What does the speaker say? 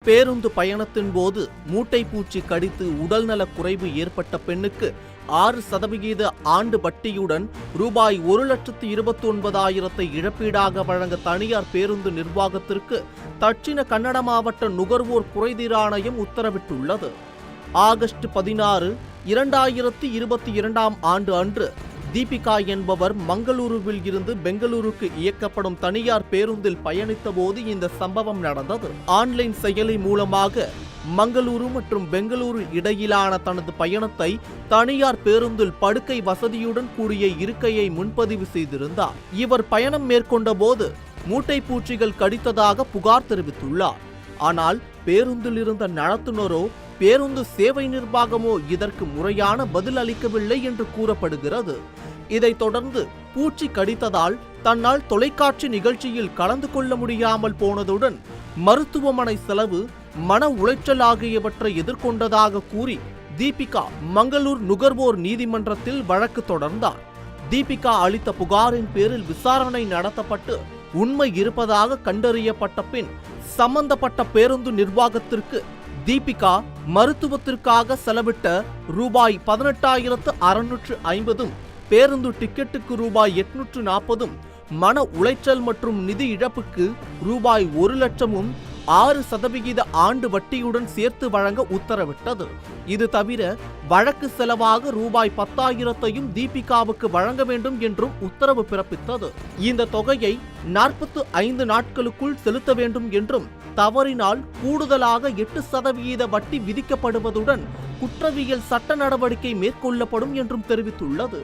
பேருந்து பயணத்தின் போது மூட்டை பூச்சி கடித்து உடல்நலக் குறைவு ஏற்பட்ட பெண்ணுக்கு 6% ஆண்டு வட்டியுடன் ரூபாய் 1,29,000 இழப்பீடாக வழங்க தனியார் பேருந்து நிர்வாகத்திற்கு தட்சிண கன்னட மாவட்ட நுகர்வோர் குறைதீர் ஆணையம் உத்தரவிட்டுள்ளது. ஆகஸ்ட் 16, 2022 ஆண்டு அன்று தீபிகா என்பவர் மங்களூருவில் இருந்து பெங்களூருக்கு இயக்கப்படும் தனியார் பேருந்தில் பயணித்த போது இந்த சம்பவம் நடந்தது. ஆன்லைன் செயலி மூலமாக மங்களூரு மற்றும் பெங்களூரு இடையிலான தனது பயணத்தை தனியார் பேருந்தில் படுக்கை வசதியுடன் கூடிய இருக்கையை முன்பதிவு செய்திருந்தார். இவர் பயணம் மேற்கொண்ட போது மூட்டை பூச்சிகள் கடித்ததாக புகார் தெரிவித்துள்ளார். ஆனால் பேருந்தில் இருந்த நடத்துனரோ பேருந்து சேவை நிர்வாகமோ இதற்கு முறையான பதில் அளிக்கவில்லை என்று கூறப்படுகிறது. இதைத் தொடர்ந்து பூச்சி கடித்ததால் தன்னால் தொலைக்காட்சி நிகழ்ச்சியில் கலந்து கொள்ள முடியாமல் போனதுடன் மருத்துவமனை செலவு, மன உளைச்சல் ஆகியவற்றை எதிர்கொண்டதாக கூறி தீபிகா மங்களூர் நுகர்வோர் நீதிமன்றத்தில் வழக்கு தொடர்ந்தார். தீபிகா அளித்த புகாரின் பேரில் விசாரணை நடத்தப்பட்டு உண்மை இருப்பதாக கண்டறியப்பட்ட பின் சம்பந்தப்பட்ட பேருந்து நிர்வாகத்திற்கு தீபிகா மருத்துவத்திற்காக செலவிட்ட ரூபாய் 18,650, பேருந்து டிக்கெட்டுக்கு ரூபாய் 840, மன உளைச்சல் மற்றும் நிதி இழப்புக்கு ரூபாய் 1,00,000 6% ஆண்டு வட்டியுடன் சேர்த்து வழங்க உத்தரவிட்டது. இது தவிர வழக்கு செலவாக ரூபாய் 10,000 தீபிகாவுக்கு வழங்க வேண்டும் என்றும் உத்தரவு பிறப்பித்தது. இந்த தொகையை 45 நாட்களுக்குள் செலுத்த வேண்டும் என்றும், தவறினால் கூடுதலாக 8% வட்டி விதிக்கப்படுவதுடன் குற்றவியல் சட்ட நடவடிக்கை மேற்கொள்ளப்படும் என்றும் தெரிவித்துள்ளது.